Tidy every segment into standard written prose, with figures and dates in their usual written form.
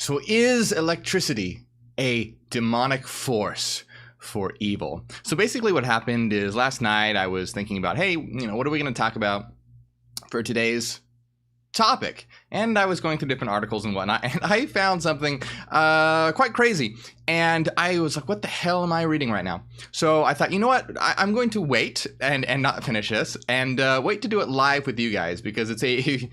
So is electricity a demonic force for evil? So basically what happened is last night I was thinking about, hey, what are we going to talk about for today's topic? And I was going through different articles and whatnot, and I found something quite crazy. And I was like, what the hell am I reading right now? So I thought, you know what? I'm going to wait and not finish this and wait to do it live with you guys, because it's a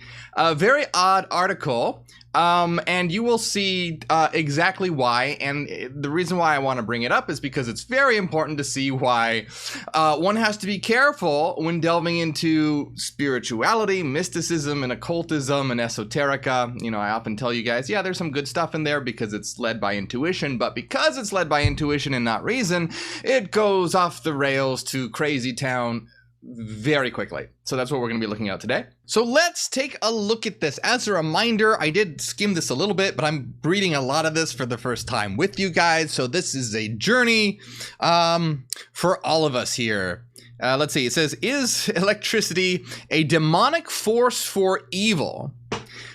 very odd article. And you will see exactly why. And the reason why I want to bring it up is because it's very important to see why one has to be careful when delving into spirituality, mysticism, and occultism and esoterica. I often tell you guys, yeah, there's some good stuff in there because it's led by intuition, but because it's led by intuition and not reason, it goes off the rails to crazy town very quickly. So that's what we're going to be looking at today. So let's take a look at this. As a reminder, I did skim this a little bit, but I'm reading a lot of this for the first time with you guys. So this is a journey for all of us here. Let's see. It says, is electricity a demonic force for evil?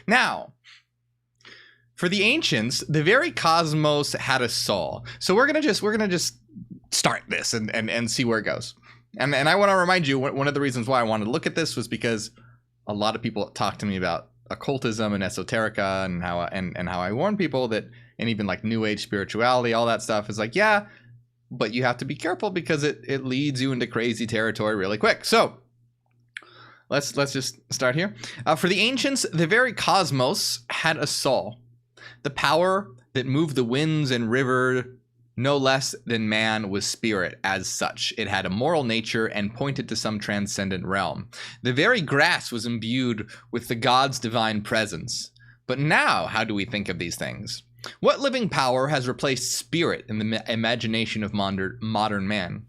Now, for the ancients, the very cosmos had a soul. So we're gonna just start this and see where it goes. And I want to remind you, one of the reasons why I wanted to look at this was because a lot of people talk to me about occultism and esoterica and how I warn people that, and even like new age spirituality, all that stuff is like, yeah, but you have to be careful because it leads you into crazy territory really quick. So let's just start here. For the ancients, the very cosmos had a soul, the power that moved the winds and river. No less than man was spirit. As such, it had a moral nature and pointed to some transcendent realm. The very grass was imbued with the God's divine presence. But now, how do we think of these things? What living power has replaced spirit in the imagination of modern man?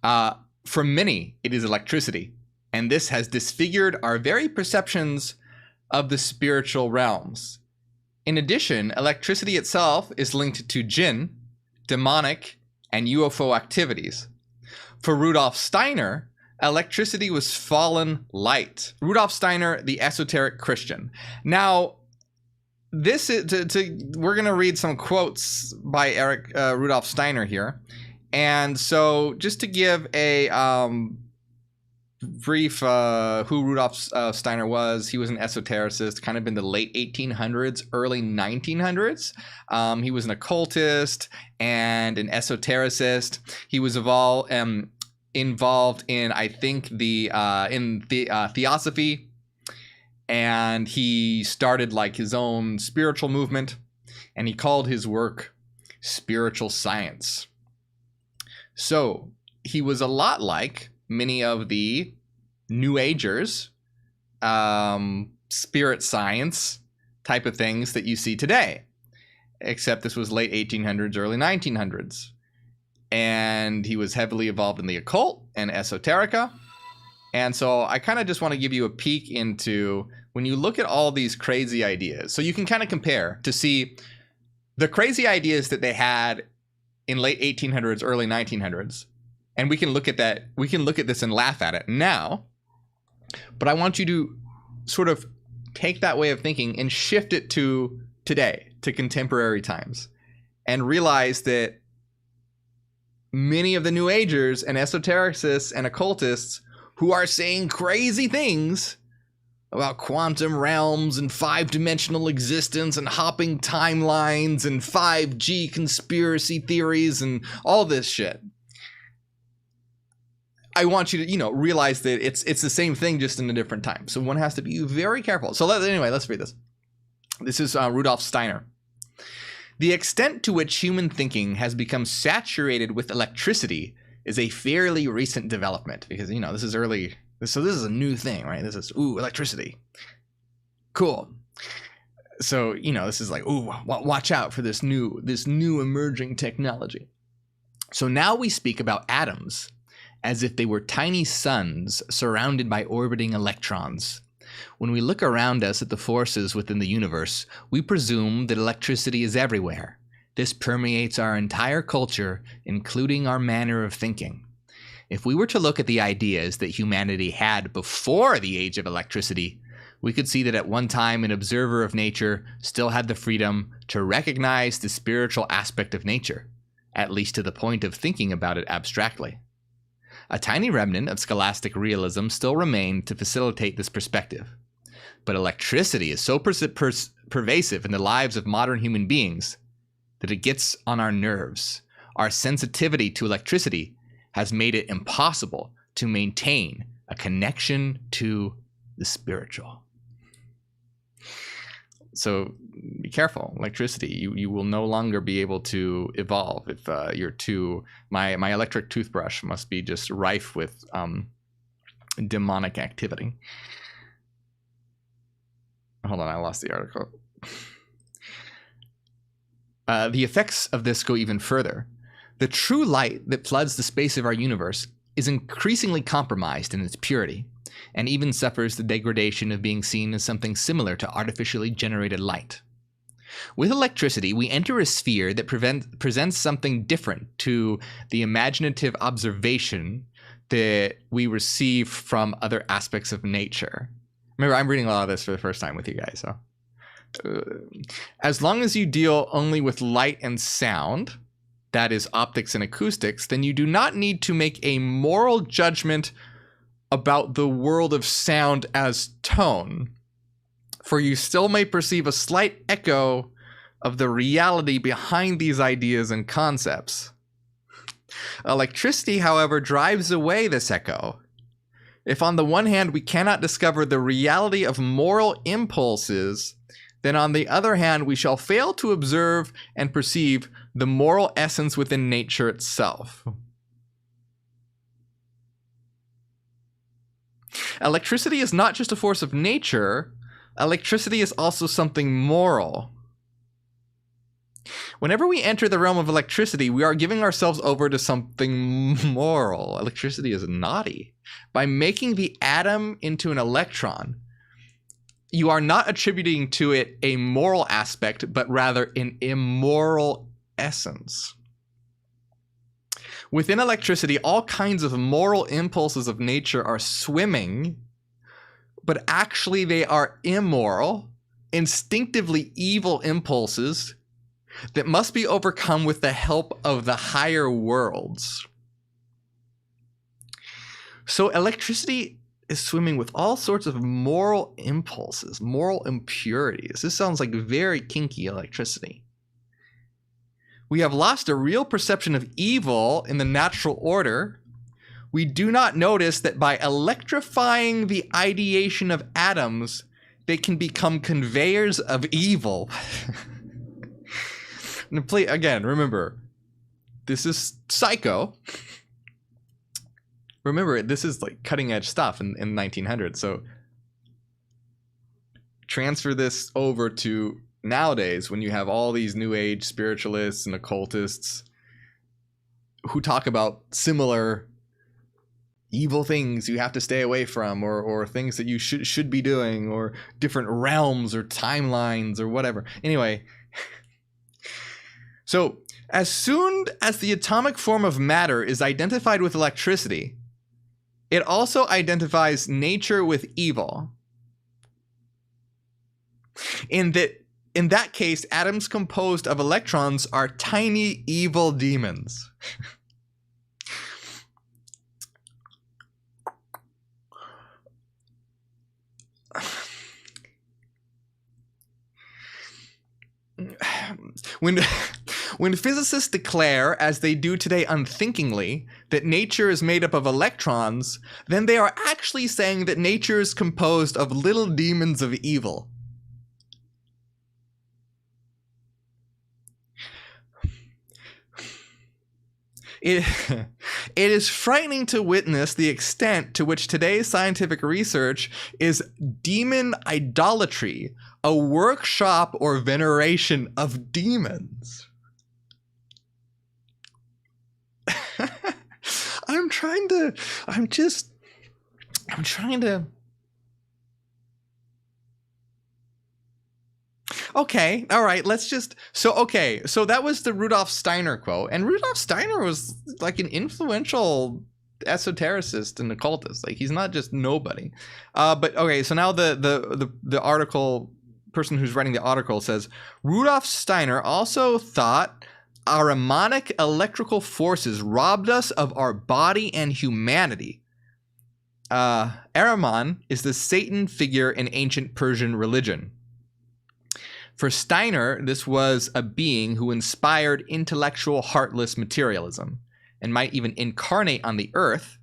For many, it is electricity, and this has disfigured our very perceptions of the spiritual realms. In addition, electricity itself is linked to jinn, demonic, and UFO activities. For Rudolph Steiner, electricity was fallen light. Rudolph Steiner, the esoteric Christian. Now, this is we're going to read some quotes by Rudolph Steiner here. And so just to give a brief who Rudolph Steiner was, he was an esotericist kind of in the late 1800s, early 1900s. He was an occultist and an esotericist. He was involved in, I think, theosophy, and he started like his own spiritual movement, and he called his work spiritual science. So he was a lot like many of the New Agers, spirit science type of things that you see today, except this was late 1800s, early 1900s. And he was heavily involved in the occult and esoterica. And so I kind of just want to give you a peek into when you look at all these crazy ideas. So you can kind of compare to see the crazy ideas that they had in late 1800s, early 1900s. And we can look at that. We can look at this and laugh at it now. But I want you to sort of take that way of thinking and shift it to today, to contemporary times, and realize that many of the New Agers and esotericists and occultists who are saying crazy things about quantum realms and five-dimensional existence and hopping timelines and 5G conspiracy theories and all this shit, I want you to, realize that it's the same thing, just in a different time. So one has to be very careful. So let's read this. This is Rudolph Steiner. The extent to which human thinking has become saturated with electricity is a fairly recent development, because, this is early. So this is a new thing, right? This is, electricity. Cool. So, this is like, watch out for this new emerging technology. So now we speak about atoms as if they were tiny suns surrounded by orbiting electrons. When we look around us at the forces within the universe, we presume that electricity is everywhere. This permeates our entire culture, including our manner of thinking. If we were to look at the ideas that humanity had before the age of electricity, we could see that at one time an observer of nature still had the freedom to recognize the spiritual aspect of nature, at least to the point of thinking about it abstractly. A tiny remnant of scholastic realism still remained to facilitate this perspective. But electricity is so pervasive in the lives of modern human beings that it gets on our nerves. Our sensitivity to electricity has made it impossible to maintain a connection to the spiritual. So be careful. Electricity, you will no longer be able to evolve if you're too. My electric toothbrush must be just rife with demonic activity. Hold on, I lost the article. The effects of this go even further. The true light that floods the space of our universe is increasingly compromised in its purity, and even suffers the degradation of being seen as something similar to artificially generated light. With electricity, we enter a sphere that presents something different to the imaginative observation that we receive from other aspects of nature. Remember, I'm reading a lot of this for the first time with you guys. So, as long as you deal only with light and sound, that is optics and acoustics, then you do not need to make a moral judgment about the world of sound as tone, for you still may perceive a slight echo of the reality behind these ideas and concepts. Electricity, however, drives away this echo. If on the one hand we cannot discover the reality of moral impulses, then on the other hand we shall fail to observe and perceive the moral essence within nature itself. Electricity is not just a force of nature, electricity is also something moral. Whenever we enter the realm of electricity, we are giving ourselves over to something moral. Electricity is naughty. By making the atom into an electron, you are not attributing to it a moral aspect, but rather an immoral essence. Within electricity, all kinds of moral impulses of nature are swimming, but actually they are immoral, instinctively evil impulses that must be overcome with the help of the higher worlds. So electricity is swimming with all sorts of moral impulses, moral impurities. This sounds like very kinky electricity. We have lost a real perception of evil in the natural order. We do not notice that by electrifying the ideation of atoms, they can become conveyors of evil. Again, remember, this is psycho. Remember, this is like cutting edge stuff in the 1900s. So transfer this over to nowadays when you have all these new age spiritualists and occultists who talk about similar evil things you have to stay away from, or things that you should be doing, or different realms or timelines or whatever. Anyway, so as soon as the atomic form of matter is identified with electricity, it also identifies nature with evil. In that case, atoms composed of electrons are tiny evil demons. When physicists declare, as they do today unthinkingly, that nature is made up of electrons, then they are actually saying that nature is composed of little demons of evil. It is frightening to witness the extent to which today's scientific research is demon idolatry, a workshop or veneration of demons. I'm trying to. Okay, all right, so that was the Rudolph Steiner quote, and Rudolph Steiner was like an influential esotericist and occultist. Like, he's not just nobody. But okay, so now the article person who's writing the article says Rudolph Steiner also thought Ahrimanic electrical forces robbed us of our body and humanity. Ahriman is the Satan figure in ancient Persian religion. For Steiner, this was a being who inspired intellectual, heartless materialism and might even incarnate on the earth,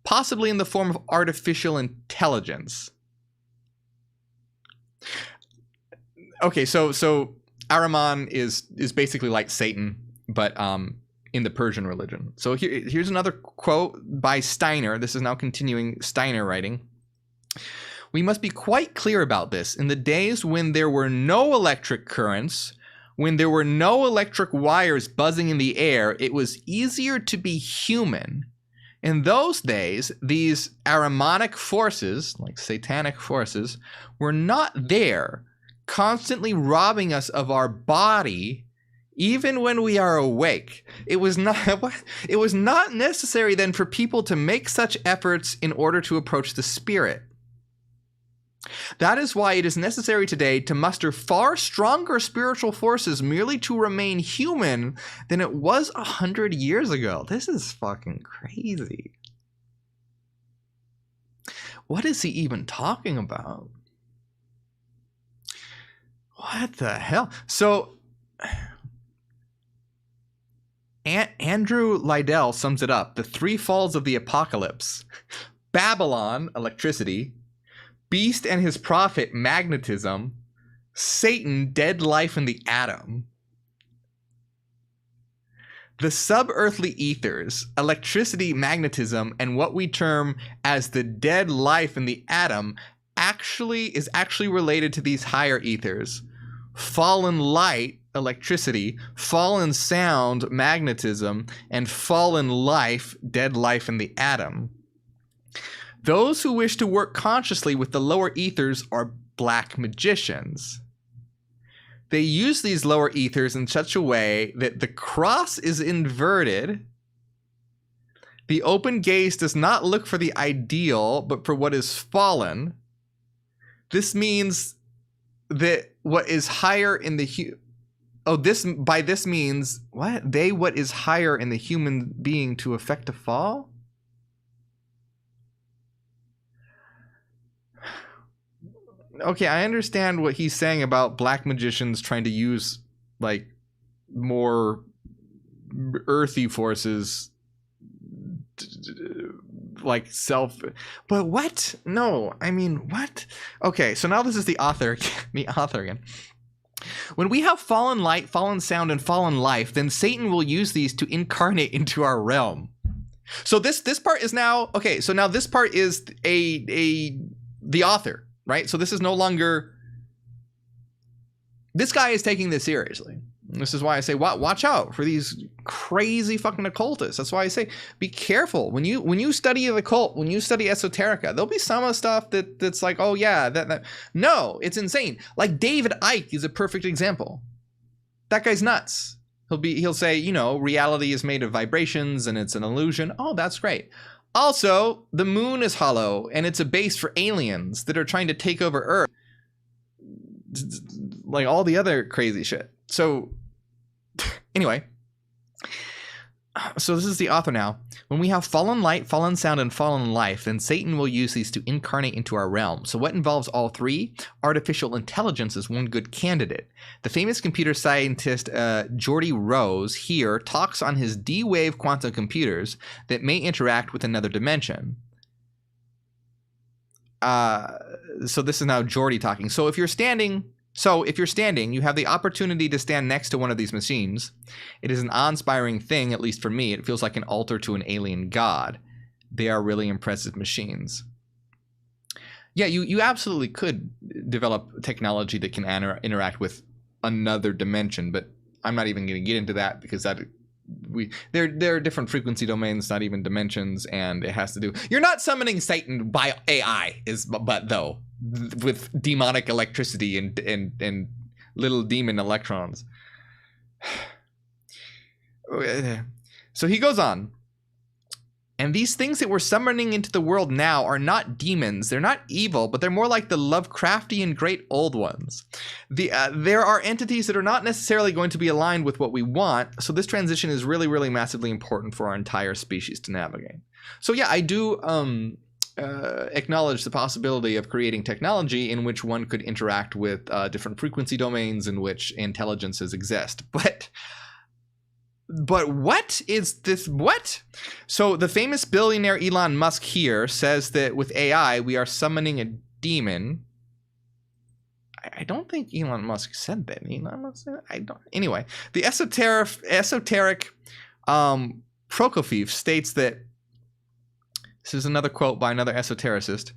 possibly in the form of artificial intelligence. Okay, so Ahriman is basically like Satan, but in the Persian religion. So here's another quote by Steiner. This is now continuing Steiner writing. We must be quite clear about this. In the days when there were no electric currents, when there were no electric wires buzzing in the air, it was easier to be human. In those days, these Ahrimanic forces, like satanic forces, were not there, constantly robbing us of our body, even when we are awake. It was not necessary then for people to make such efforts in order to approach the spirit. That is why it is necessary today to muster far stronger spiritual forces merely to remain human than it was 100 years ago. This is fucking crazy. What is he even talking about? What the hell? So Andrew Liddell sums it up. The three falls of the apocalypse: Babylon, electricity; Beast and his prophet, magnetism; Satan, dead life in the atom. The sub-earthly ethers, electricity, magnetism, and what we term as the dead life in the atom is actually related to these higher ethers: fallen light, electricity; fallen sound, magnetism; and fallen life, dead life in the atom. Those who wish to work consciously with the lower ethers are black magicians. They use these lower ethers in such a way that the cross is inverted. The open gaze does not look for the ideal, but for what is fallen. This means that what is higher in the this means what? What is higher in the human being to effect a fall? Okay, I understand what he's saying about black magicians trying to use like more earthy forces, like but what? No, I mean, what? Okay, so now this is the author again. When we have fallen light, fallen sound, and fallen life, then Satan will use these to incarnate into our realm. So this part is now okay. So now this part is the author. Right? So this is no longer... This guy is taking this seriously. This is why I say, watch out for these crazy fucking occultists. That's why I say, be careful. When you study the occult, when you study esoterica, there'll be some of the stuff that's like, oh yeah, that. No, it's insane. Like David Icke is a perfect example. That guy's nuts. He'll say, reality is made of vibrations and it's an illusion. Oh, that's great. Also, the moon is hollow, and it's a base for aliens that are trying to take over Earth. Like all the other crazy shit. So, anyway. So this is the author now. When we have fallen light, fallen sound, and fallen life, then Satan will use these to incarnate into our realm. So what involves all three? Artificial intelligence is one good candidate. The famous computer scientist Geordie Rose here talks on his D-wave quantum computers that may interact with another dimension. So this is now Geordie talking. So if you're standing, you have the opportunity to stand next to one of these machines. It is an awe-inspiring thing, at least for me. It feels like an altar to an alien god. They are really impressive machines. Yeah, you absolutely could develop technology that can interact with another dimension, but I'm not even going to get into that because there are different frequency domains, not even dimensions, and it has to do. You're not summoning Satan by AI, but though. With demonic electricity and little demon electrons. So he goes on And these things that we're summoning into the world now are not demons. They're not evil, but they're more like the Lovecraftian great old ones. There are entities that are not necessarily going to be aligned with what we want. So this transition is really, really massively important for our entire species to navigate. So yeah, I do acknowledge the possibility of creating technology in which one could interact with different frequency domains in which intelligences exist. But what is this? What? So the famous billionaire Elon Musk here says that with AI, we are summoning a demon. I don't think Elon Musk said that. Elon Musk said, I don't. Anyway, the esoteric Prokofiev states that, this is another quote by another esotericist.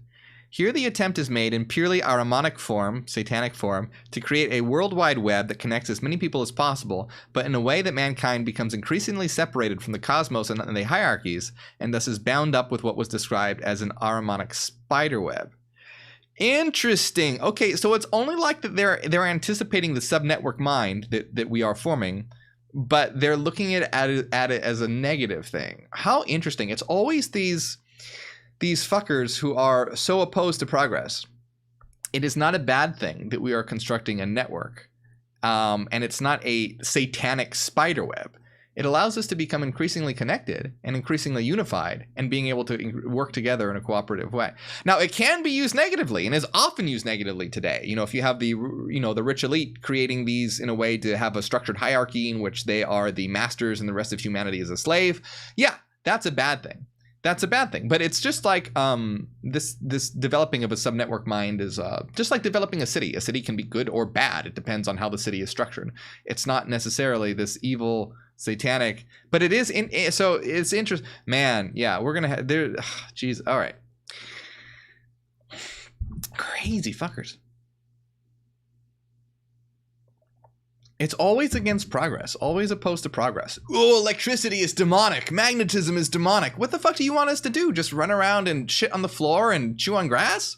Here the attempt is made in purely Ahrimanic form, satanic form, to create a worldwide web that connects as many people as possible, but in a way that mankind becomes increasingly separated from the cosmos and the hierarchies, and thus is bound up with what was described as an Ahrimanic spider web. Interesting. Okay, so it's only like that they're anticipating the subnetwork mind that we are forming, but they're looking at it as a negative thing. How interesting. It's always these fuckers who are so opposed to progress. It is not a bad thing that we are constructing a network. And it's not a satanic spider web. It allows us to become increasingly connected and increasingly unified and being able to work together in a cooperative way. Now, it can be used negatively and is often used negatively today. You know, if you have the rich elite creating these in a way to have a structured hierarchy in which they are the masters and the rest of humanity is a slave. Yeah, that's a bad thing. That's a bad thing. But it's just like this developing of a subnetwork mind is just like developing a city. A city can be good or bad. It depends on how the city is structured. It's not necessarily this evil, satanic, but it is. So it's interesting. Man, yeah, we're going to have there. Jeez. All right. Crazy fuckers. It's always against progress, always opposed to progress. Oh, electricity is demonic. Magnetism is demonic. What the fuck do you want us to do? Just run around and shit on the floor and chew on grass?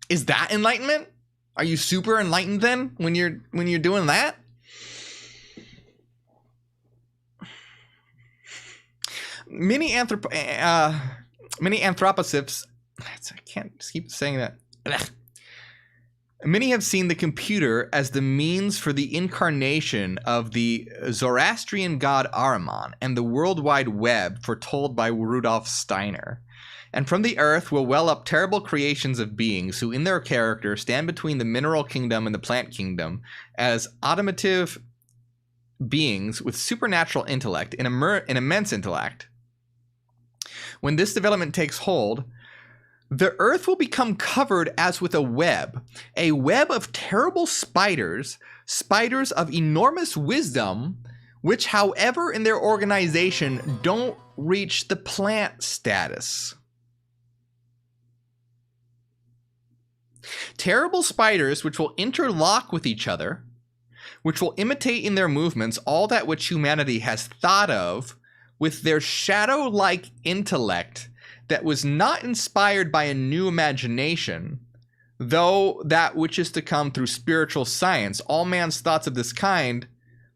Is that enlightenment? Are you super enlightened then when you're doing that? Many anthroposophists, I can't just keep saying that. Ugh. Many have seen the computer as the means for the incarnation of the Zoroastrian god Ahriman and the World Wide Web foretold by Rudolph Steiner. And from the earth will well up terrible creations of beings who in their character stand between the mineral kingdom and the plant kingdom as automative beings with supernatural intellect and immense intellect. When this development takes hold, the earth will become covered as with a web of terrible spiders of enormous wisdom, which, however, in their organization don't reach the plant status. Terrible spiders which will interlock with each other, which will imitate in their movements all that which humanity has thought of with their shadow-like intellect that was not inspired by a new imagination, though that which is to come through spiritual science. All man's thoughts of this kind,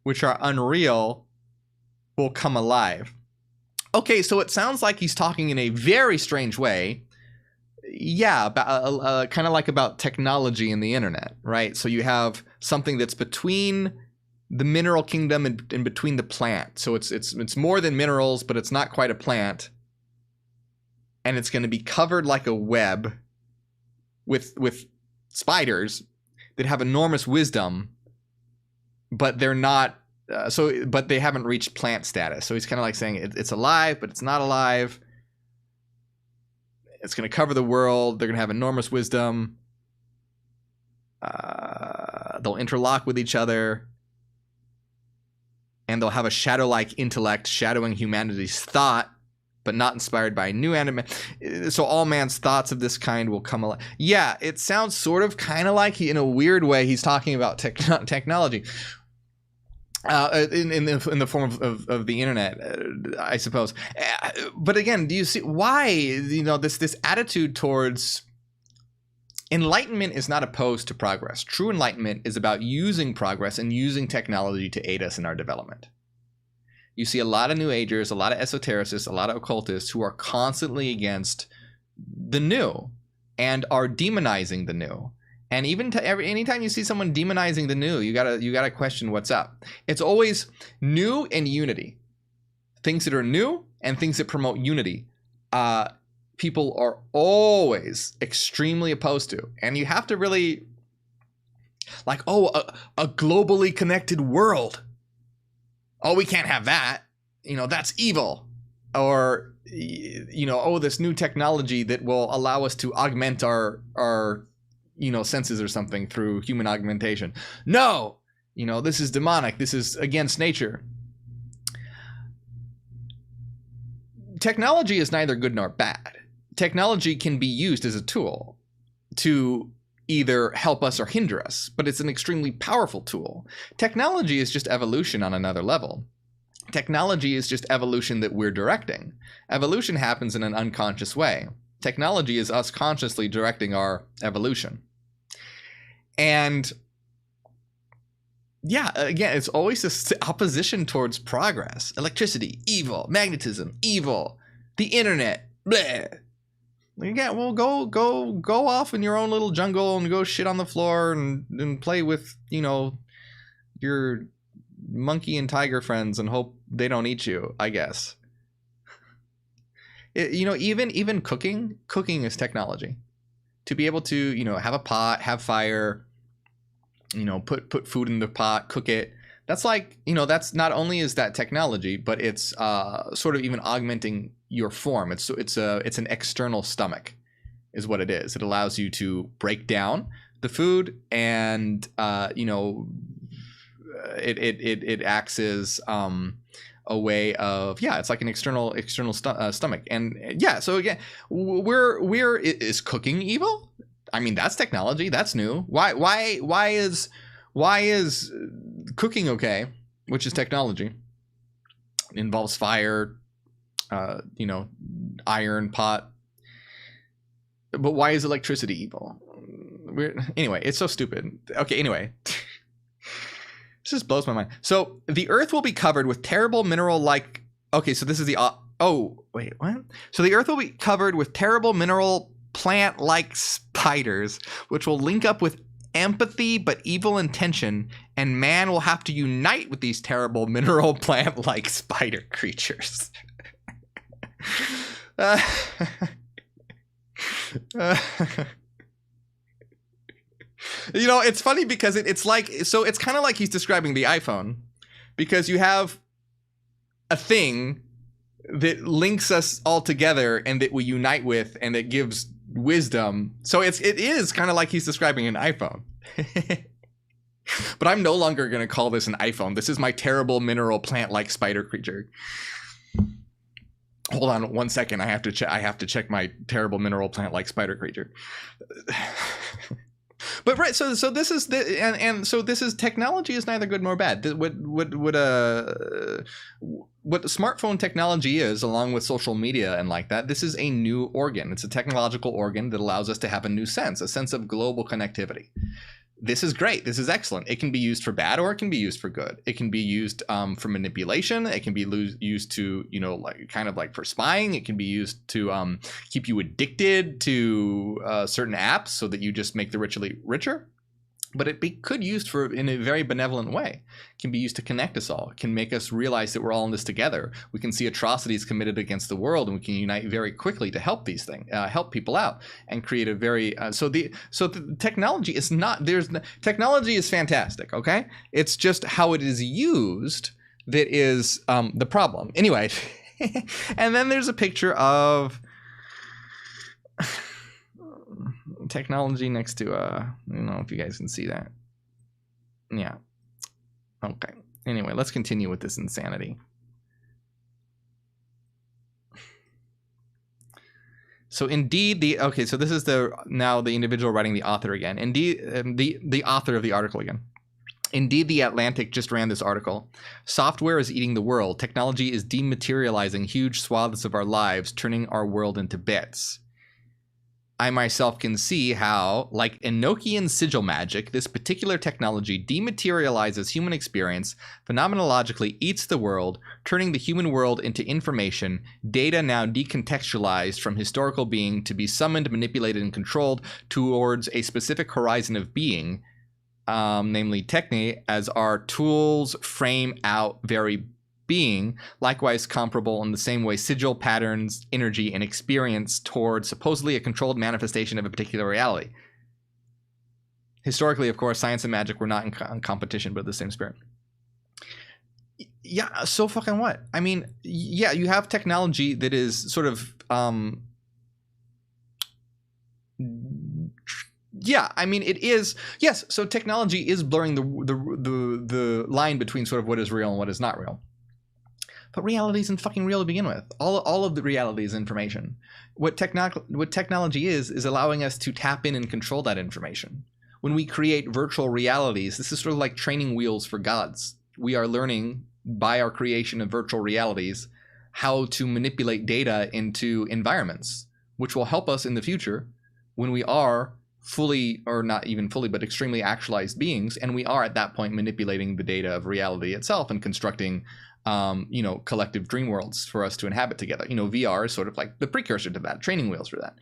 which are unreal, will come alive. Okay, so it sounds like he's talking in a very strange way. Yeah, kind of like about technology and the internet, right? So you have something that's between the mineral kingdom and between the plant. So it's more than minerals, but it's not quite a plant. And it's going to be covered like a web with spiders that have enormous wisdom, but they're not. But they haven't reached plant status. So he's kind of like saying it's alive, but it's not alive. It's going to cover the world. They're going to have enormous wisdom. They'll interlock with each other. And they'll have a shadow-like intellect shadowing humanity's thought, but not inspired by a new anime. So all man's thoughts of this kind will come alive. Yeah, it sounds sort of kind of like in a weird way he's talking about technology. In the form of the internet, I suppose. But again, do you see why this attitude towards enlightenment is not opposed to progress? True enlightenment is about using progress and using technology to aid us in our development. You see a lot of New Agers, a lot of esotericists, a lot of occultists who are constantly against the new and are demonizing the new. And even anytime you see someone demonizing the new, you gotta question what's up. It's always new and unity. Things that are new and things that promote unity. People are always extremely opposed to. And you have to really, like, oh, a globally connected world. Oh, we can't have that. You know, that's evil. Or, you know, oh, this new technology that will allow us to augment our you know, senses or something through human augmentation. No, you know, this is demonic. This is against nature. Technology is neither good nor bad. Technology can be used as a tool to either help us or hinder us, but it's an extremely powerful tool. Technology is just evolution on another level. Technology is just evolution that we're directing. Evolution happens in an unconscious way. Technology is us consciously directing our evolution. And yeah, again, it's always this opposition towards progress. Electricity, evil. Magnetism, evil. The internet, bleh. Yeah, well, go off in your own little jungle and go shit on the floor and play with, you know, your monkey and tiger friends and hope they don't eat you, I guess. You know, even cooking is technology. To be able to, you know, have a pot, have fire, you know, put food in the pot, cook it. That's like, you know, that's not only is that technology, but it's sort of even augmenting your form. It's an external stomach is what it is. It allows you to break down the food and, you know, it acts as a way of, yeah, it's like an external stomach. And yeah, so again, is cooking evil? I mean, that's technology. That's new. Why is cooking okay, which is technology? It involves fire, you know, iron, pot. But why is electricity evil? Anyway, it's so stupid. Okay, anyway. This just blows my mind. So the earth will be covered with terrible mineral-like... Okay, so this is the... Oh, wait, what? So the earth will be covered with terrible mineral plant-like spiders, which will link up with empathy but evil intention, and man will have to unite with these terrible mineral plant-like spider creatures. You know, it's funny because it's like, so it's kind of like he's describing the iPhone, because you have a thing that links us all together and that we unite with and that gives wisdom. So it is kind of like he's describing an iPhone. But I'm no longer going to call this an iPhone. This is my terrible mineral plant-like spider creature. Hold on 1 second. I have to check my terrible mineral plant-like spider creature. But right, so this is so this is technology is neither good nor bad. What smartphone technology is, along with social media and like that, this is a new organ. It's a technological organ that allows us to have a new sense, a sense of global connectivity. This is great. This is excellent. It can be used for bad or it can be used for good. It can be used for manipulation. It can be used to, you know, like kind of like for spying. It can be used to keep you addicted to certain apps so that you just make the richly richer. But it could be used in a very benevolent way. It can be used to connect us all. It can make us realize that we're all in this together. We can see atrocities committed against the world, and we can unite very quickly to help these things, help people out, and create a very so the technology is not technology is fantastic. Okay, it's just how it is used that is the problem. Anyway, and then there's a picture of technology next to I don't know if you guys can see that. Yeah. Okay. Anyway, let's continue with this insanity. So indeed so this is now the individual writing the author again. Indeed, the author of the article again. Indeed, The Atlantic just ran this article. Software is eating the world. Technology is dematerializing huge swaths of our lives, turning our world into bits. I myself can see how, like Enochian sigil magic, this particular technology dematerializes human experience, phenomenologically eats the world, turning the human world into information, data now decontextualized from historical being to be summoned, manipulated, and controlled towards a specific horizon of being, namely techne, as our tools frame out very being, likewise comparable in the same way sigil, patterns, energy, and experience towards supposedly a controlled manifestation of a particular reality. Historically, of course, science and magic were not in competition, but the same spirit. Yeah, so fucking what? I mean, yeah, you have technology that is sort of, yeah, I mean, it is, yes, so technology is blurring the line between sort of what is real and what is not real. But reality isn't fucking real to begin with. All of the reality is information. What technology is allowing us to tap in and control that information. When we create virtual realities, this is sort of like training wheels for gods. We are learning by our creation of virtual realities how to manipulate data into environments, which will help us in the future when we are fully, or not even fully, but extremely actualized beings, and we are at that point manipulating the data of reality itself and constructing collective dream worlds for us to inhabit together. VR is sort of like the precursor to that, training wheels for that.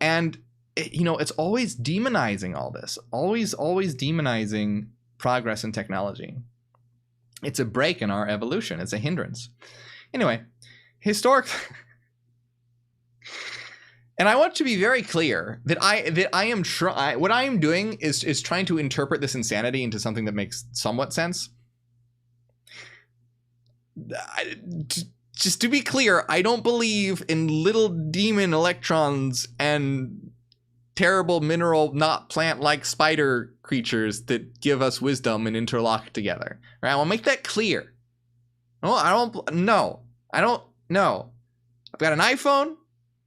And, it's always demonizing all this, always demonizing progress in technology. It's a break in our evolution. It's a hindrance. Anyway, historically, and I want to be very clear that what I am doing is trying to interpret this insanity into something that makes somewhat sense. Just to be clear, I don't believe in little demon electrons and terrible mineral, not plant-like spider creatures that give us wisdom and interlock together. Right? I want to make that clear. No, I don't know. I've got an iPhone.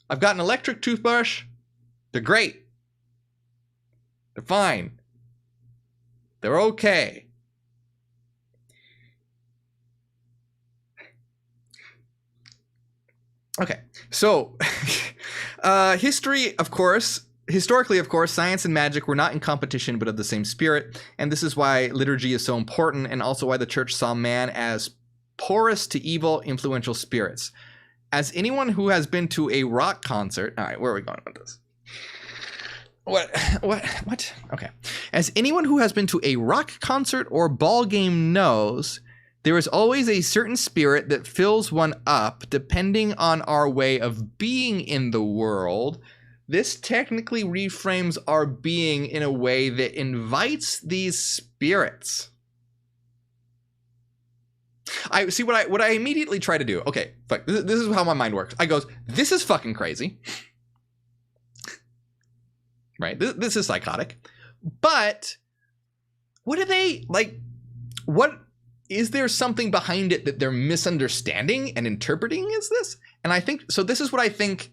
I've got an electric toothbrush. They're great. They're fine. They're okay. Okay, so historically, of course, science and magic were not in competition, but of the same spirit. And this is why liturgy is so important, and also why the church saw man as porous to evil, influential spirits. As anyone who has been to a rock concert, all right, where are we going with this? What? Okay. As anyone who has been to a rock concert or ball game knows, there is always a certain spirit that fills one up depending on our way of being in the world. This technically reframes our being in a way that invites these spirits. I see what I immediately try to do. Okay, fuck, this is how my mind works. I goes, this is fucking crazy. Right? This is psychotic. But what are they like? What is there something behind it that they're misunderstanding and interpreting? Is this? And I think so. This is what I think.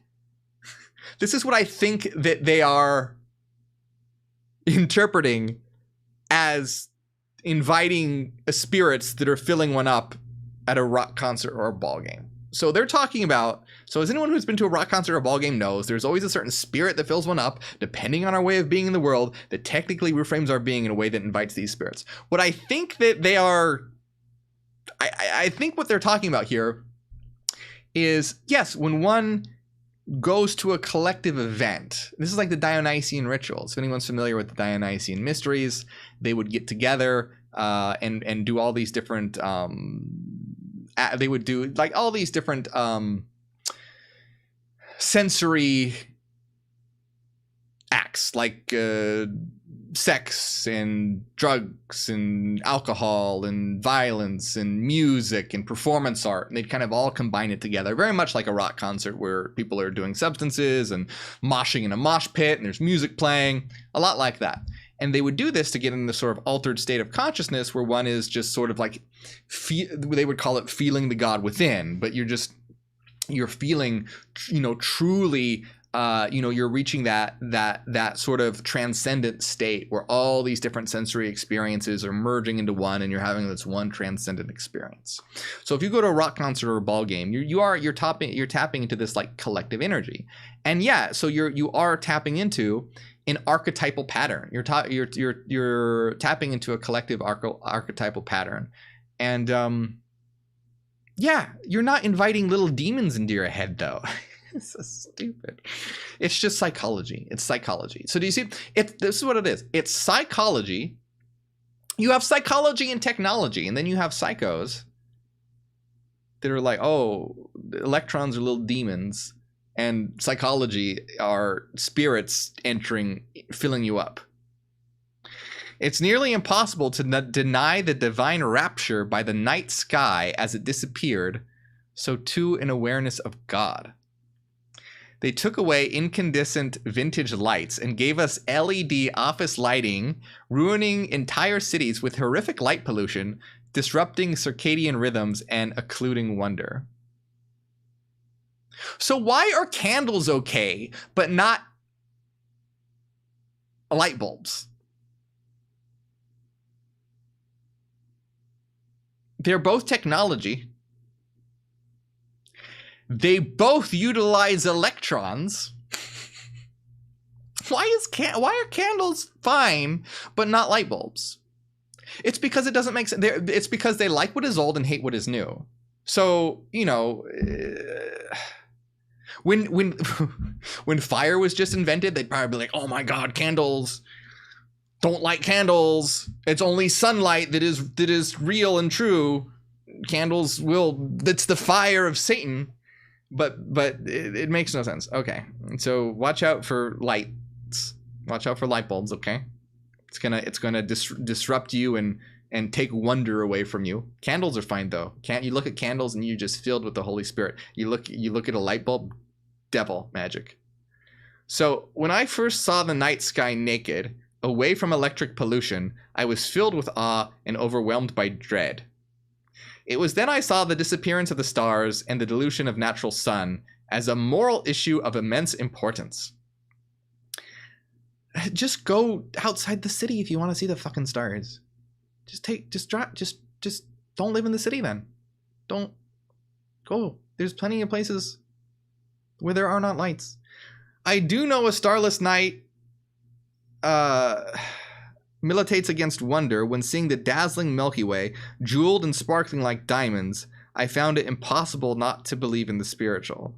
This is what I think that they are interpreting as inviting spirits that are filling one up at a rock concert or a ball game. So they're talking about, so as anyone who's been to a rock concert or a ball game knows, there's always a certain spirit that fills one up, depending on our way of being in the world, that technically reframes our being in a way that invites these spirits. What I think that they are, I think what they're talking about here is, yes, when one goes to a collective event, this is like the Dionysian rituals. If anyone's familiar with the Dionysian mysteries, they would get together and do all these different they would do like all these different sensory acts, like sex and drugs and alcohol and violence and music and performance art, and they'd kind of all combine it together, very much like a rock concert where people are doing substances and moshing in a mosh pit and there's music playing, a lot like that. And they would do this to get in this sort of altered state of consciousness where one is just sort of like, they would call it feeling the God within, but you're feeling, truly you're reaching that sort of transcendent state where all these different sensory experiences are merging into one, and you're having this one transcendent experience. So if you go to a rock concert or a ball game, you're tapping into this like collective energy, and so you are tapping into an archetypal pattern. You're tapping into a collective archetypal pattern, and you're not inviting little demons into your head though. It's so stupid. It's just psychology. It's psychology. So do you see? This is what it is. It's psychology. You have psychology and technology, and then you have psychos that are like, oh, electrons are little demons, and psychology are spirits entering, filling you up. It's nearly impossible to deny the divine rapture by the night sky as it disappeared, so too an awareness of God. They took away incandescent vintage lights and gave us LED office lighting, ruining entire cities with horrific light pollution, disrupting circadian rhythms, and occluding wonder. So why are candles okay, but not light bulbs? They're both technology. They both utilize electrons. Why are candles fine, but not light bulbs? It's because it doesn't make sense. It's because they like what is old and hate what is new. So, when fire was just invented, they'd probably be like, oh my God, candles. Don't light candles. It's only sunlight that is real and true. Candles that's the fire of Satan. But it makes no sense. Okay, so watch out for lights. Watch out for light bulbs. Okay, it's gonna disrupt you and take wonder away from you. Candles are fine though. Can't you look at candles and you're just filled with the Holy Spirit? You look at a light bulb, devil magic. So when I first saw the night sky naked, away from electric pollution, I was filled with awe and overwhelmed by dread. It was then I saw the disappearance of the stars and the dilution of natural sun as a moral issue of immense importance. Just go outside the city if you want to see the fucking stars. Just don't live in the city then. Don't go. There's plenty of places where there are not lights. I do know a starless night militates against wonder when seeing the dazzling Milky Way, jeweled and sparkling like diamonds. I found it impossible not to believe in the spiritual.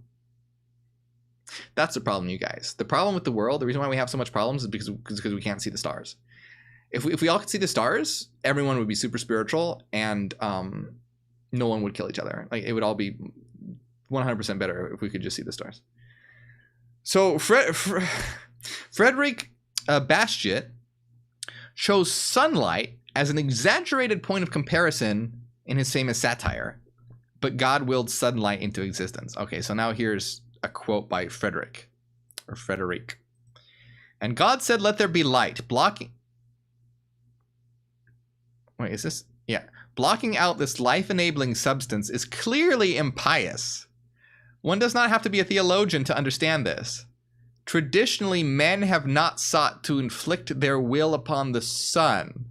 That's the problem, you guys. The problem with the world, the reason why we have so much problems is because we can't see the stars. If we all could see the stars, everyone would be super spiritual, and no one would kill each other. Like, it would all be 100% better if we could just see the stars. So Frederick Bastiat chose sunlight as an exaggerated point of comparison in his famous satire, but God willed sunlight into existence. Okay, so now here's a quote by Frederick. And God said, let there be light, blocking out this life-enabling substance is clearly impious. One does not have to be a theologian to understand this. Traditionally, men have not sought to inflict their will upon the sun.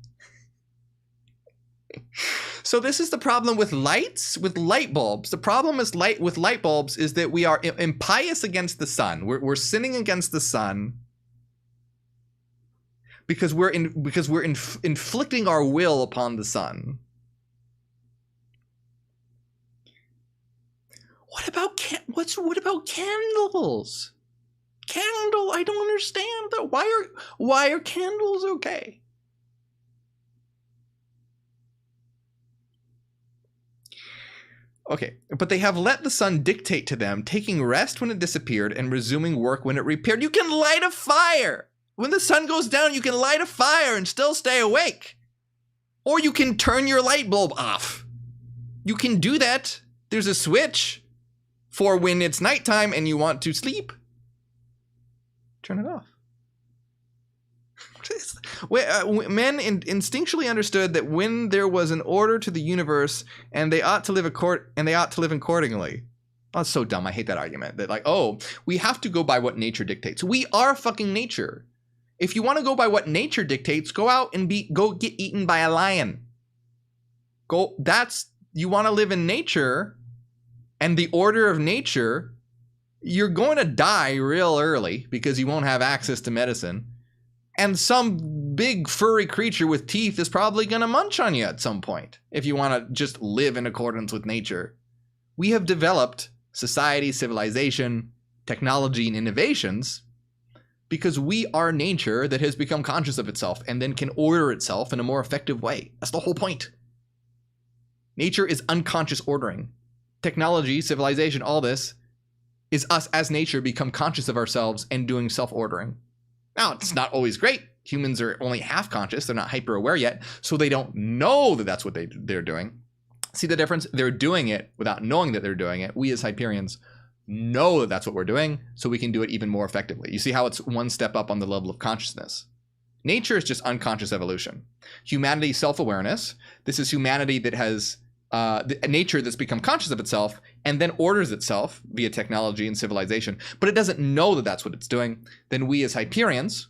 So this is the problem with light bulbs. The problem with light bulbs is that we are impious against the sun. We're sinning against the sun because we're inflicting our will upon the sun. What about candles? I don't understand that. Why are candles okay? Okay, but they have let the sun dictate to them, taking rest when it disappeared and resuming work when it reappeared. You can light a fire. When the sun goes down, you can light a fire and still stay awake. Or you can turn your light bulb off. You can do that. There's a switch for when it's nighttime and you want to sleep. Turn it off. Men instinctually understood that when there was an order to the universe, and they ought to live accordingly. Oh, it's so dumb. I hate that argument that like, oh, we have to go by what nature dictates. We are fucking nature. If you want to go by what nature dictates, go out and go get eaten by a lion. You want to live in nature and the order of nature, you're going to die real early because you won't have access to medicine. And some big furry creature with teeth is probably going to munch on you at some point if you want to just live in accordance with nature. We have developed society, civilization, technology, and innovations because we are nature that has become conscious of itself and then can order itself in a more effective way. That's the whole point. Nature is unconscious ordering. Technology, civilization, all this is us as nature become conscious of ourselves and doing self-ordering. Now, it's not always great. Humans are only half conscious. They're not hyper aware yet, so they don't know that that's what they're doing. See the difference? They're doing it without knowing that they're doing it. We as Hyperions know that that's what we're doing, so we can do it even more effectively. You see how it's one step up on the level of consciousness. Nature is just unconscious evolution. Humanity, self-awareness. This is humanity that has a nature that's become conscious of itself and then orders itself via technology and civilization, but it doesn't know that that's what it's doing. Then we as Hyperions,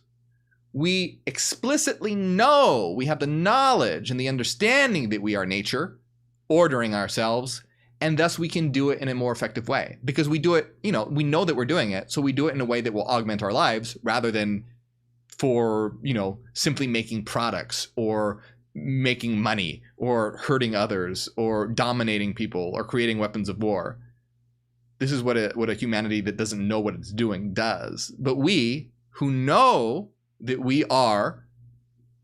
we explicitly know, we have the knowledge and the understanding that we are nature, ordering ourselves, and thus we can do it in a more effective way because we do it, we know that we're doing it, so we do it in a way that will augment our lives rather than for, simply making products or making money or hurting others or dominating people or creating weapons of war. This is what a humanity that doesn't know what it's doing does. But we who know that we are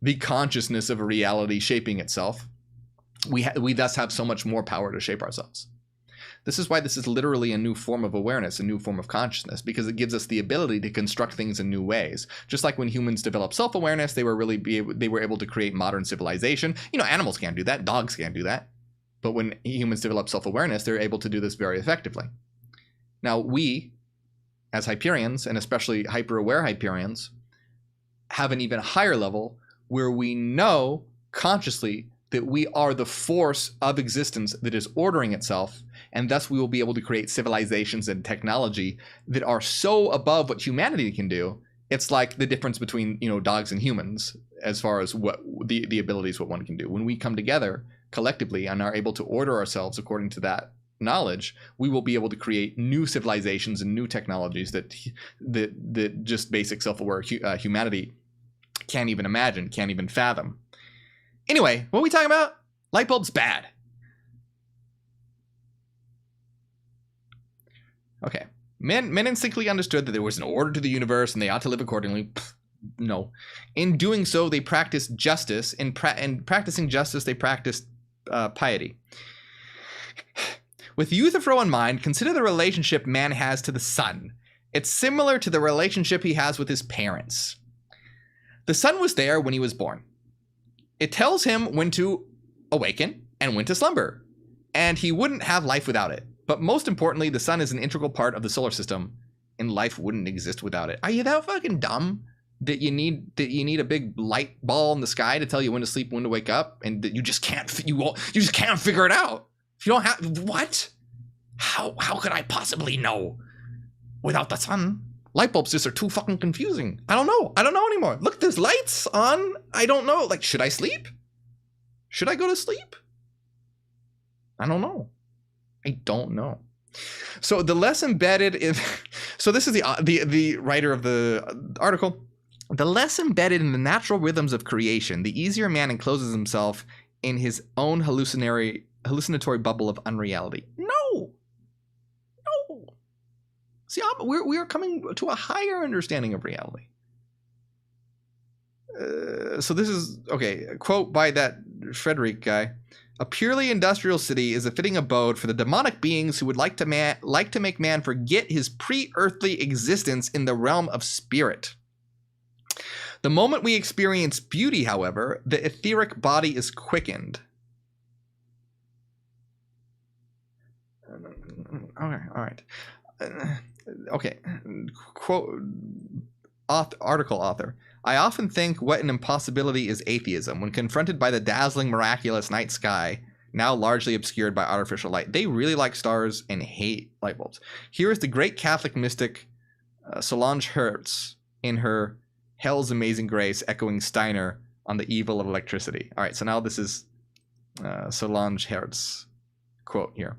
the consciousness of a reality shaping itself, we thus have so much more power to shape ourselves. This is why this is literally a new form of awareness, a new form of consciousness, because it gives us the ability to construct things in new ways. Just like when humans developed self-awareness, they were able to create modern civilization. Animals can't do that, dogs can't do that. But when humans develop self-awareness, they're able to do this very effectively. Now, we, as Hyperions, and especially hyper-aware Hyperions, have an even higher level where we know consciously that we are the force of existence that is ordering itself, and thus we will be able to create civilizations and technology that are so above what humanity can do. It's like the difference between dogs and humans as far as what the abilities what one can do. When we come together collectively and are able to order ourselves according to that knowledge, we will be able to create new civilizations and new technologies that just basic self-aware humanity can't even imagine, can't even fathom. Anyway, what are we talking about? Light bulbs bad. Okay. Men instinctively understood that there was an order to the universe and they ought to live accordingly. Pfft, no. In doing so, they practiced justice. In practicing justice, they practiced piety. With Euthyphro in mind, consider the relationship man has to the sun. It's similar to the relationship he has with his parents. The sun was there when he was born. It tells him when to awaken and when to slumber, and he wouldn't have life without it. But most importantly, the sun is an integral part of the solar system, and life wouldn't exist without it. Are you that fucking dumb that you need a big light ball in the sky to tell you when to sleep, when to wake up, and that you just can't figure it out? If you don't have what? How could I possibly know without the sun? Light bulbs just are too fucking confusing. I don't know anymore. Look, there's lights on. I don't know. Like, should I sleep? Should I go to sleep? I don't know. So the less embedded in, so this is the writer of the article. The less embedded in the natural rhythms of creation, the easier man encloses himself in his own hallucinatory bubble of unreality. No. See, we are coming to a higher understanding of reality. So this is, okay, a quote by that Frederick guy. A purely industrial city is a fitting abode for the demonic beings who would like to make man forget his pre-earthly existence in the realm of spirit. The moment we experience beauty, however, the etheric body is quickened. All right. Okay, quote, article author. I often think what an impossibility is atheism. When confronted by the dazzling, miraculous night sky, now largely obscured by artificial light. They really like stars and hate light bulbs. Here is the great Catholic mystic Solange Hertz in her Hell's Amazing Grace, echoing Steiner on the evil of electricity. All right, so now this is Solange Hertz quote here.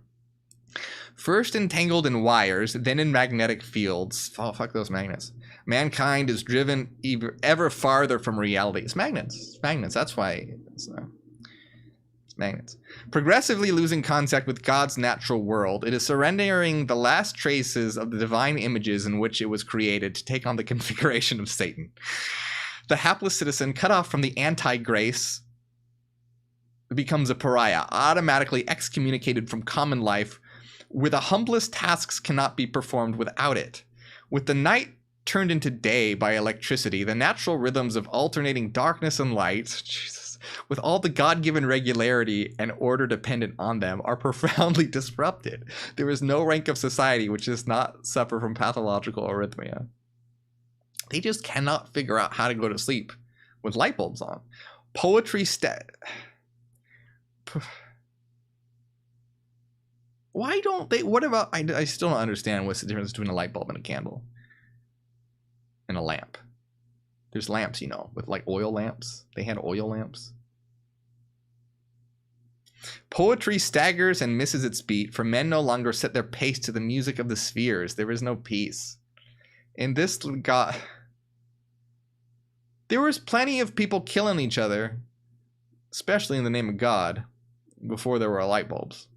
First entangled in wires, then in magnetic fields. Oh, fuck those magnets. Mankind is driven ever farther from reality. It's magnets. It's magnets. That's why it's magnets. Progressively losing contact with God's natural world, it is surrendering the last traces of the divine images in which it was created to take on the configuration of Satan. The hapless citizen, cut off from the anti-grace, becomes a pariah, automatically excommunicated from common life, where the humblest tasks cannot be performed without it. With the night turned into day by electricity, the natural rhythms of alternating darkness and light, Jesus, with all the God-given regularity and order dependent on them, are profoundly disrupted. There is no rank of society which does not suffer from pathological arrhythmia. They just cannot figure out how to go to sleep with light bulbs on. Poetry Why don't they? What about? I still don't understand what's the difference between a light bulb and a candle and a lamp. There's lamps, you know, with like oil lamps. They had oil lamps. Poetry staggers and misses its beat, for men no longer set their pace to the music of the spheres. There is no peace. In this God, there was plenty of people killing each other, especially in the name of God, before there were light bulbs.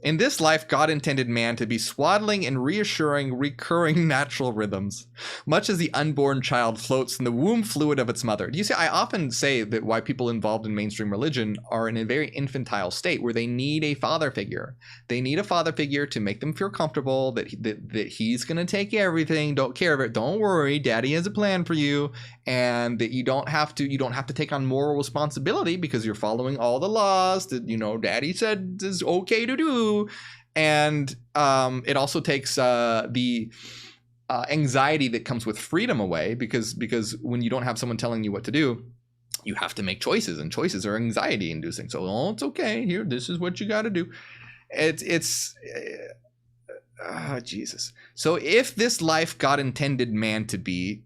In this life, God intended man to be swaddling and reassuring recurring natural rhythms, much as the unborn child floats in the womb fluid of its mother. Do you see, I often say that why people involved in mainstream religion are in a very infantile state where they need a father figure. They need a father figure to make them feel comfortable that he's going to take everything, don't care of it, don't worry, daddy has a plan for you, and that you don't have to take on moral responsibility because you're following all the laws that, you know, daddy said is okay to do. And it also takes the anxiety that comes with freedom away, because when you don't have someone telling you what to do, you have to make choices, and choices are anxiety inducing. So, oh, it's okay. Here, this is what you got to do. Jesus. So if this life God intended man to be,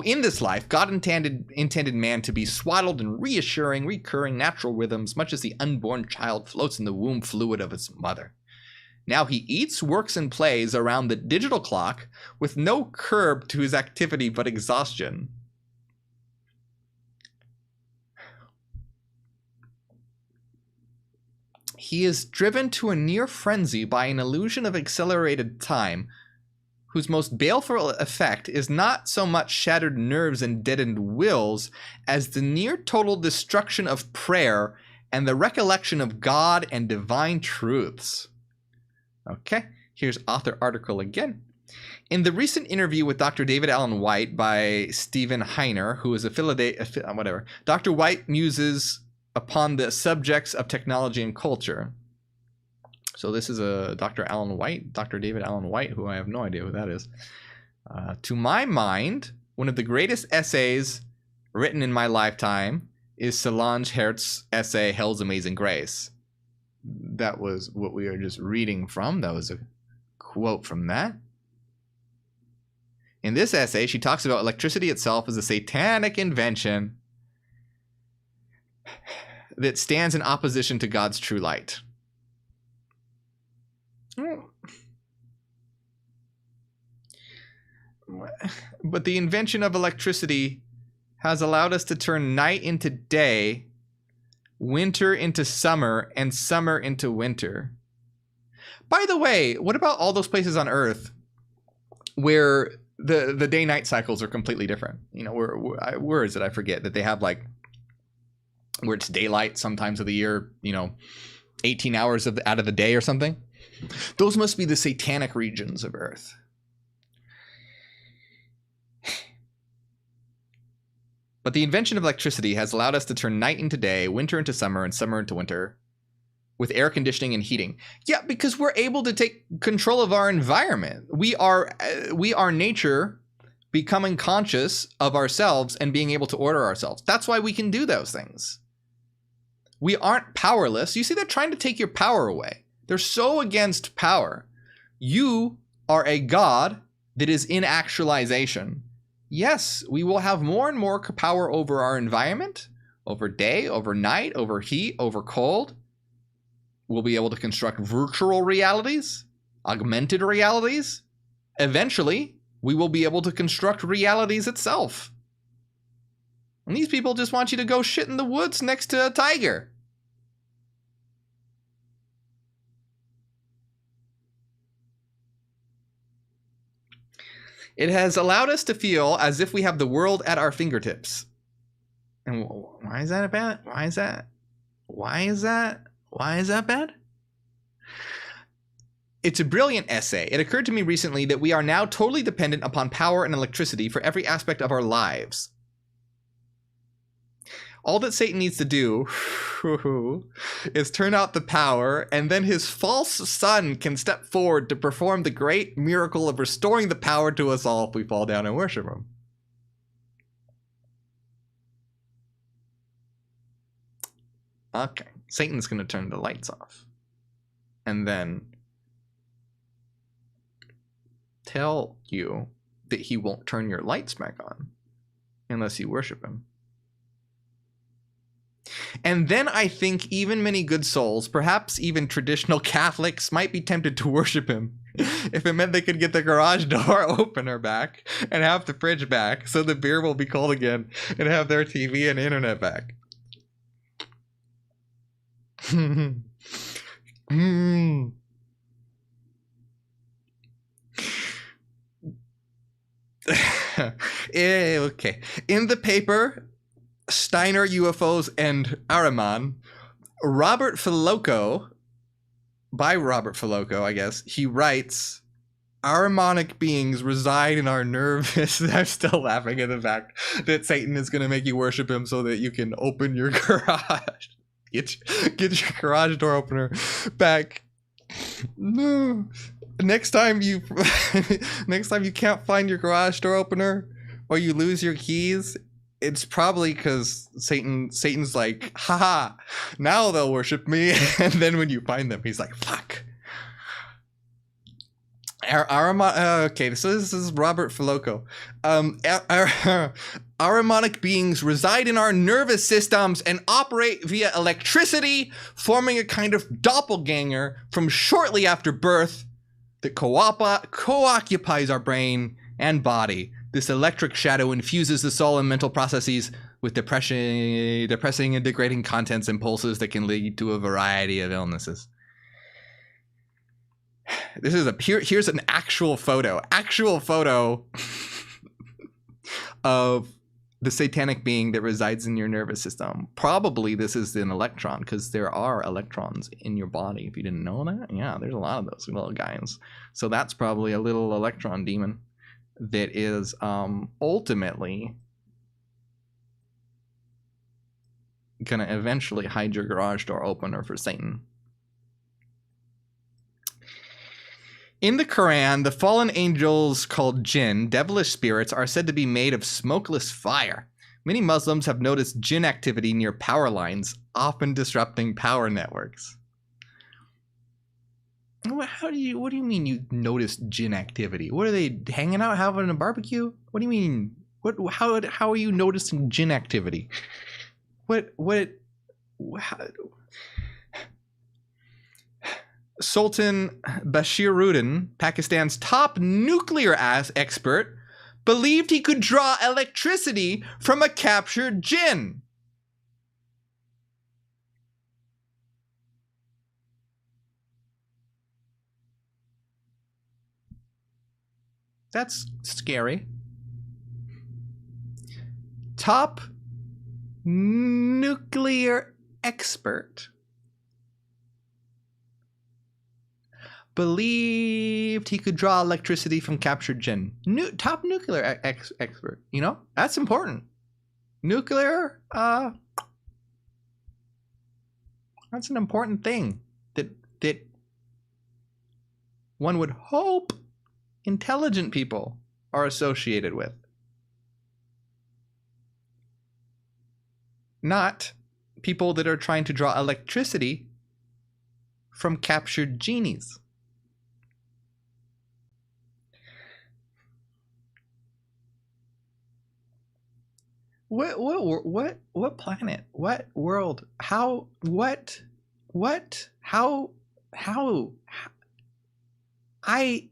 in this life, God intended man to be swaddled in reassuring, recurring natural rhythms, much as the unborn child floats in the womb fluid of its mother. Now he eats, works, and plays around the digital clock with no curb to his activity but exhaustion. He is driven to a near frenzy by an illusion of accelerated time, whose most baleful effect is not so much shattered nerves and deadened wills as the near total destruction of prayer and the recollection of God and divine truths. Okay, here's author article again. In the recent interview with Dr. David Allen White by Steven Heiner, who is Dr. White muses upon the subjects of technology and culture. So this is a Dr. David Allen White, who I have no idea who that is. To my mind, one of the greatest essays written in my lifetime is Solange Hertz's essay, Hell's Amazing Grace. That was what we were just reading from. That was a quote from that. In this essay, she talks about electricity itself as a satanic invention that stands in opposition to God's true light. But the invention of electricity has allowed us to turn night into day, winter into summer, and summer into winter. By the way, what about all those places on Earth where the day-night cycles are completely different? You know, where is it? I forget that they have like where it's daylight sometimes of the year, you know, 18 hours out of the day or something. Those must be the satanic regions of Earth. But the invention of electricity has allowed us to turn night into day, winter into summer, and summer into winter, with air conditioning and heating. Yeah, because we're able to take control of our environment. We are nature becoming conscious of ourselves and being able to order ourselves. That's why we can do those things. We aren't powerless. You see, they're trying to take your power away. They're so against power. You are a god that is in actualization. Yes, we will have more and more power over our environment, over day, over night, over heat, over cold. We'll be able to construct virtual realities, augmented realities. Eventually, we will be able to construct realities itself. And these people just want you to go shit in the woods next to a tiger. It has allowed us to feel as if we have the world at our fingertips. And why is that bad? Why is that? Why is that? Why is that bad? It's a brilliant essay. It occurred to me recently that we are now totally dependent upon power and electricity for every aspect of our lives. All that Satan needs to do is turn out the power, and then his false son can step forward to perform the great miracle of restoring the power to us all if we fall down and worship him. Okay, Satan's going to turn the lights off. And then tell you that he won't turn your lights back on unless you worship him. And then I think even many good souls, perhaps even traditional Catholics, might be tempted to worship him if it meant they could get the garage door opener back and have the fridge back so the beer will be cold again and have their TV and internet back. Okay. In the paper Steiner, UFOs, and Ahriman, Robert Filoco, I guess, he writes, Ahrimanic beings reside in our nervous. I'm still laughing at the fact that Satan is going to make you worship him so that you can open your garage. Get your garage door opener back. No. Next time you can't find your garage door opener or you lose your keys, it's probably because Satan's like, haha, now they'll worship me. And then when you find them, he's like, fuck. Okay, so this is Robert Filoco. Ahrimanic beings reside in our nervous systems and operate via electricity, forming a kind of doppelganger from shortly after birth that co-occupies our brain and body. This electric shadow infuses the soul and mental processes with depressing and degrading contents and impulses that can lead to a variety of illnesses. This is here's an actual photo of the satanic being that resides in your nervous system. Probably this is an electron, because there are electrons in your body. If you didn't know that, yeah, there's a lot of those little guys. So that's probably a little electron demon that is ultimately gonna eventually hide your garage door opener for Satan. In the Quran, the fallen angels called jinn, devilish spirits, are said to be made of smokeless fire. Many Muslims have noticed jinn activity near power lines, often disrupting power networks. What do you mean you noticed jinn activity? What are they hanging out having a barbecue? What do you mean? How are you noticing jinn activity? Sultan Bashiruddin, Pakistan's top nuclear expert, believed he could draw electricity from a captured jinn. That's scary. Top nuclear expert believed he could draw electricity from captured jinn. Top nuclear expert. You know, that's important. Nuclear, that's an important thing that one would hope intelligent people are associated with. Not people that are trying to draw electricity from captured genies. What planet? What world? How? What? How?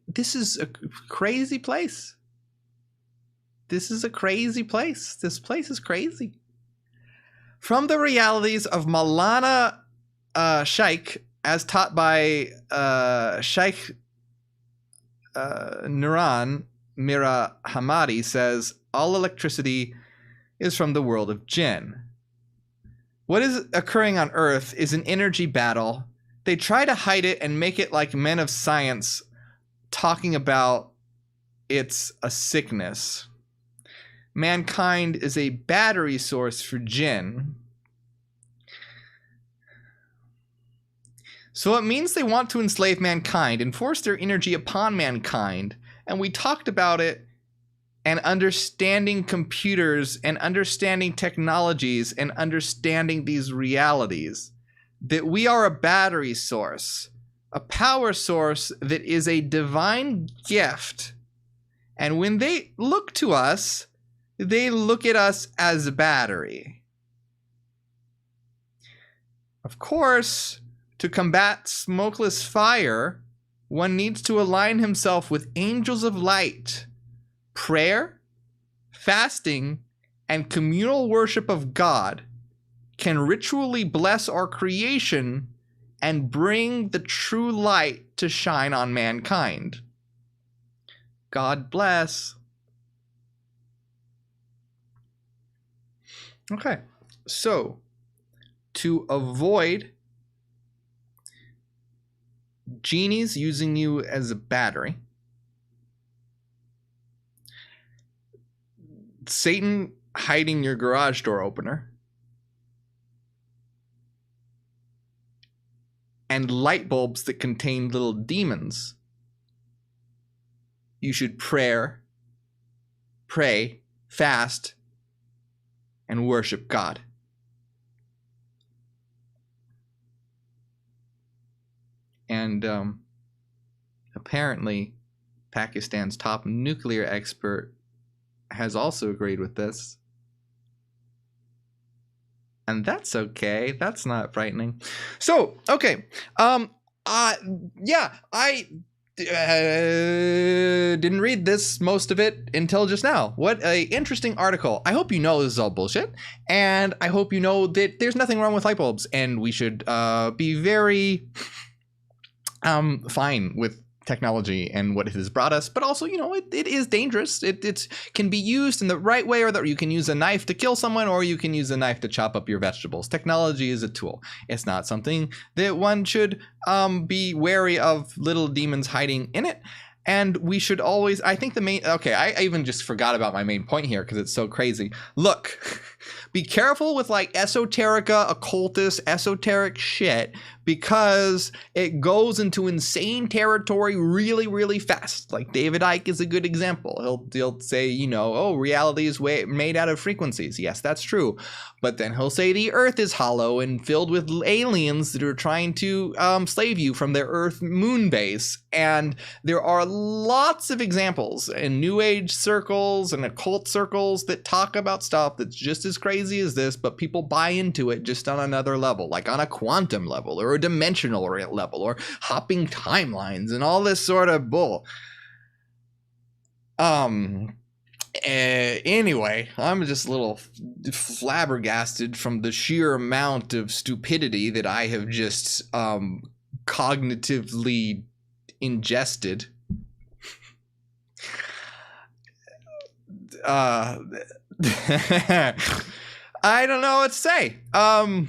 This is a crazy place. This is a crazy place. This place is crazy. From the realities of Maulana Shaikh, as taught by Shaikh Nuran Mira Hamadi, says, all electricity is from the world of jinn. What is occurring on Earth is an energy battle. They try to hide it and make it like men of science talking about it's a sickness. Mankind is a battery source for jinn. So it means they want to enslave mankind and force their energy upon mankind. And we talked about it, and understanding computers and understanding technologies and understanding these realities, that we are a battery source, a power source that is a divine gift. And when they look to us, they look at us as a battery. Of course, to combat smokeless fire, one needs to align himself with angels of light. Prayer, fasting, and communal worship of God can ritually bless our creation and bring the true light to shine on mankind. God bless. Okay, so to avoid genies using you as a battery, Satan hiding your garage door opener, and light bulbs that contain little demons, you should pray, fast, and worship God. And apparently, Pakistan's top nuclear expert has also agreed with this. And that's okay. That's not frightening. So, okay. Yeah, I didn't read this, most of it, until just now. What a interesting article. I hope you know this is all bullshit. And I hope you know that there's nothing wrong with light bulbs. And we should be very fine with technology and what it has brought us, but also, you know, it is dangerous. It can be used in the right way, or that you can use a knife to kill someone, or you can use a knife to chop up your vegetables. Technology is a tool. It's not something that one should be wary of little demons hiding in it. And we should always, I think the main, okay, I even just forgot about my main point here because it's so crazy. Look, be careful with like esoterica, occultist, esoteric shit, because it goes into insane territory really, really fast. Like David Icke is a good example. He'll say, you know, oh, reality is made out of frequencies. Yes, that's true. But then he'll say the earth is hollow and filled with aliens that are trying to slave you from their Earth moon base. And there are lots of examples in New Age circles and occult circles that talk about stuff that's just as crazy as this, but people buy into it just on another level, like on a quantum level or a dimensional level or hopping timelines and all this sort of bull. Anyway, I'm just a little flabbergasted from the sheer amount of stupidity that I have just cognitively ingested. I don't know what to say. I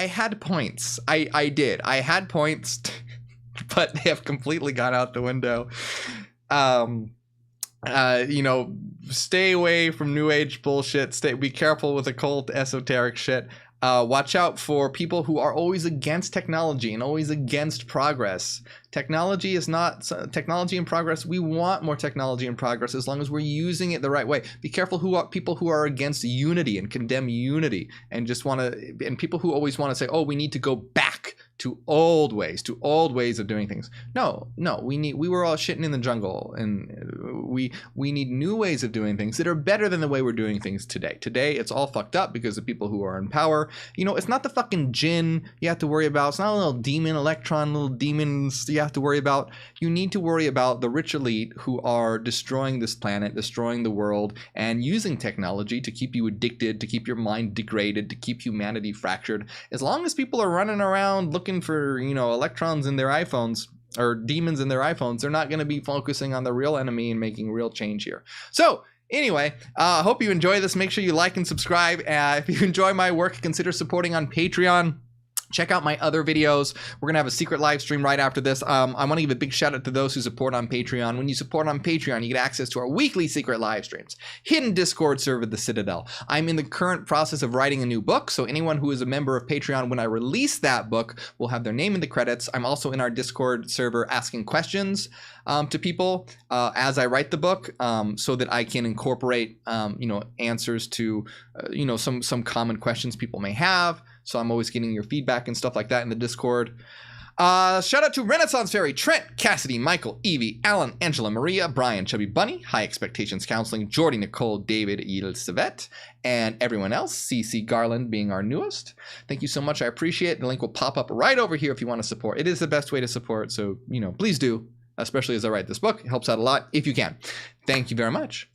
had points. I did. I had points, but they have completely gone out the window. You know, stay away from New Age bullshit. Be careful with occult, esoteric shit. Watch out for people who are always against technology and always against progress. Technology is not technology and progress. We want more technology and progress as long as we're using it the right way. Be careful people who are against unity and condemn unity and just want to, and people who always want to say, oh, we need to go back to old ways of doing things. No, we were all shitting in the jungle, and we need new ways of doing things that are better than the way we're doing things today. Today, it's all fucked up because of people who are in power. You know, it's not the fucking jinn you have to worry about. It's not a little demon electron, little demons you have to worry about. You need to worry about the rich elite who are destroying this planet, destroying the world, and using technology to keep you addicted, to keep your mind degraded, to keep humanity fractured. As long as people are running around looking for, you know, electrons in their iPhones or demons in their iPhones, they're not going to be focusing on the real enemy and making real change here. So anyway, I hope you enjoy this. Make sure you like and subscribe. If you enjoy my work, consider supporting on Patreon. Check out my other videos. We're going to have a secret live stream right after this. I want to give a big shout out to those who support on Patreon. When you support on Patreon, you get access to our weekly secret live streams, hidden Discord server, The Citadel. I'm in the current process of writing a new book, so anyone who is a member of Patreon, when I release that book, will have their name in the credits. I'm also in our Discord server asking questions to people as I write the book, so that I can incorporate answers to some common questions people may have. So I'm always getting your feedback and stuff like that in the Discord. Shout out to Renaissance Fairy, Trent, Cassidy, Michael, Evie, Alan, Angela, Maria, Brian, Chubby Bunny, High Expectations Counseling, Jordy, Nicole, David, Yelsavet, and everyone else, CC Garland being our newest. Thank you so much. I appreciate it. The link will pop up right over here if you want to support. It is the best way to support. So, please do, especially as I write this book. It helps out a lot if you can. Thank you very much.